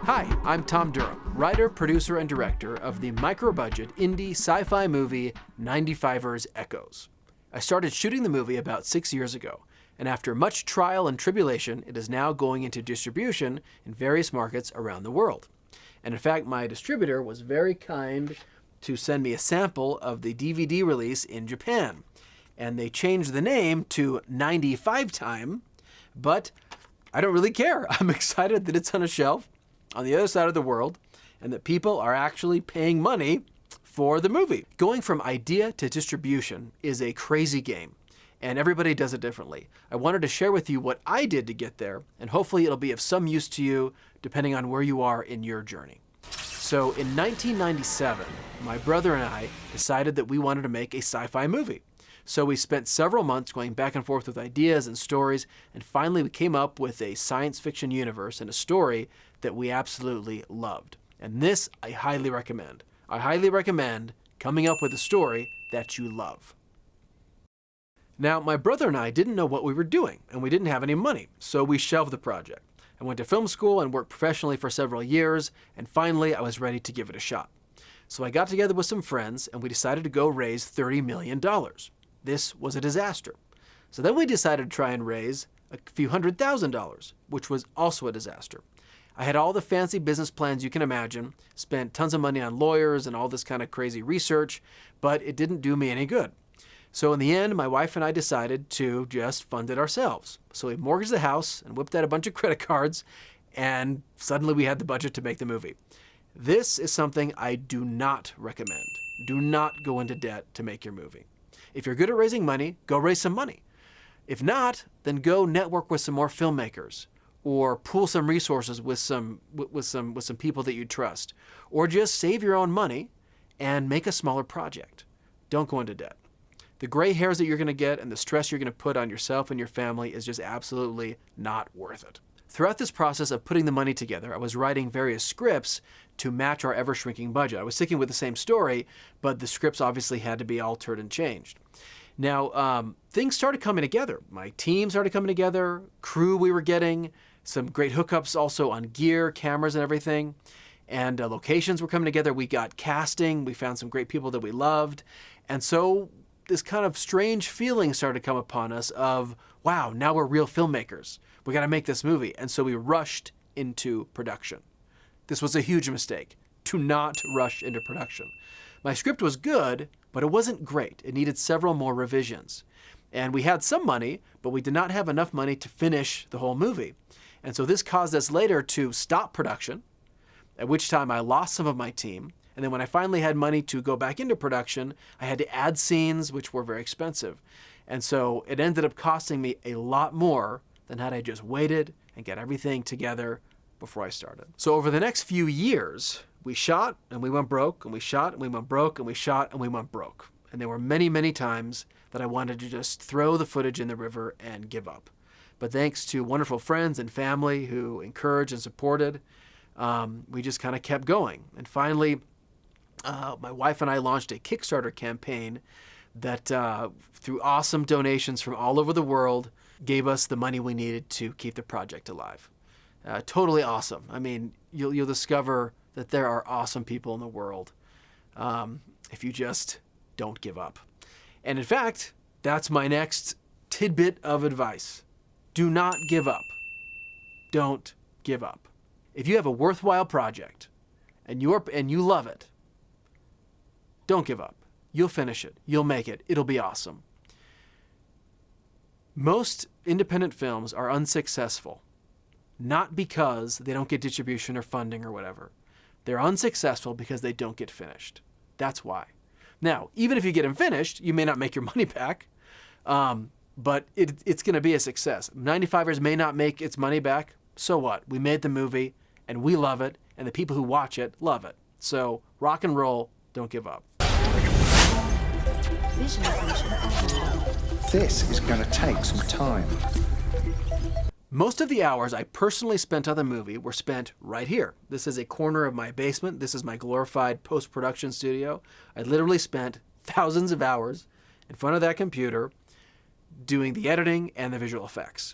Hi, I'm Tom Durham, writer, producer, and director of the microbudget indie sci-fi movie 95ers Echoes. I started shooting the movie about 6 years ago, and after much trial and tribulation, it is now going into distribution in various markets around the world. And in fact, my distributor was very kind to send me a sample of the DVD release in Japan. And they changed the name to 95 Time, but I don't really care. I'm excited that it's on a shelf on the other side of the world, and that people are actually paying money for the movie. Going from idea to distribution is a crazy game, and everybody does it differently. I wanted to share with you what I did to get there, and hopefully it'll be of some use to you depending on where you are in your journey. So in 1997, my brother and I decided that we wanted to make a sci-fi movie. So we spent several months going back and forth with ideas and stories, and finally we came up with a science fiction universe and a story that we absolutely loved. And this I highly recommend. I highly recommend coming up with a story that you love. Now, my brother and I didn't know what we were doing, and we didn't have any money, so we shelved the project. I went to film school and worked professionally for several years, and finally I was ready to give it a shot. So I got together with some friends, and we decided to go raise $30 million. This was a disaster. So then we decided to try and raise a few $100,000, which was also a disaster. I had all the fancy business plans you can imagine, spent tons of money on lawyers and all this kind of crazy research, but it didn't do me any good. So in the end, my wife and I decided to just fund it ourselves. So we mortgaged the house and whipped out a bunch of credit cards, and suddenly we had the budget to make the movie. This is something I do not recommend. Do not go into debt to make your movie. If you're good at raising money, go raise some money. If not, then go network with some more filmmakers, or pool some resources with some people that you trust, or just save your own money and make a smaller project. Don't go into debt. The gray hairs that you're going to get and the stress you're going to put on yourself and your family is just absolutely not worth it. Throughout this process of putting the money together, I was writing various scripts to match our ever-shrinking budget. I was sticking with the same story, but the scripts obviously had to be altered and changed. Now, things started coming together. My team started coming together, crew we were getting, some great hookups also on gear, cameras and everything, and locations were coming together. We got casting, we found some great people that we loved, and so this kind of strange feeling started to come upon us of, wow, now we're real filmmakers. We got to make this movie. And so we rushed into production. This was a huge mistake. Do not rush into production. My script was good, but it wasn't great. It needed several more revisions. And we had some money, but we did not have enough money to finish the whole movie. And so this caused us later to stop production, at which time I lost some of my team. And then when I finally had money to go back into production, I had to add scenes, which were very expensive. And so it ended up costing me a lot more than had I just waited and got everything together before I started. So over the next few years, we shot and we went broke, and we shot and we went broke, and we shot and we went broke. And there were many, many times that I wanted to just throw the footage in the river and give up. But thanks to wonderful friends and family who encouraged and supported, we just kind of kept going. And finally, my wife and I launched a Kickstarter campaign that, through awesome donations from all over the world, gave us the money we needed to keep the project alive. Totally awesome. I mean, you'll discover that there are awesome people in the world if you just don't give up. And in fact, that's my next tidbit of advice. Do not give up. Don't give up. If you have a worthwhile project and you love it, don't give up. You'll finish it. You'll make it. It'll be awesome. Most independent films are unsuccessful, not because they don't get distribution or funding or whatever. They're unsuccessful because they don't get finished. That's why. Now, even if you get them finished, you may not make your money back, but it's going to be a success. 95ers may not make its money back. So what? We made the movie, and we love it, and the people who watch it love it. So rock and roll. Don't give up. This is going to take some time. Most of the hours I personally spent on the movie were spent right here. This is a corner of my basement. This is my glorified post-production studio. I literally spent thousands of hours in front of that computer doing the editing and the visual effects.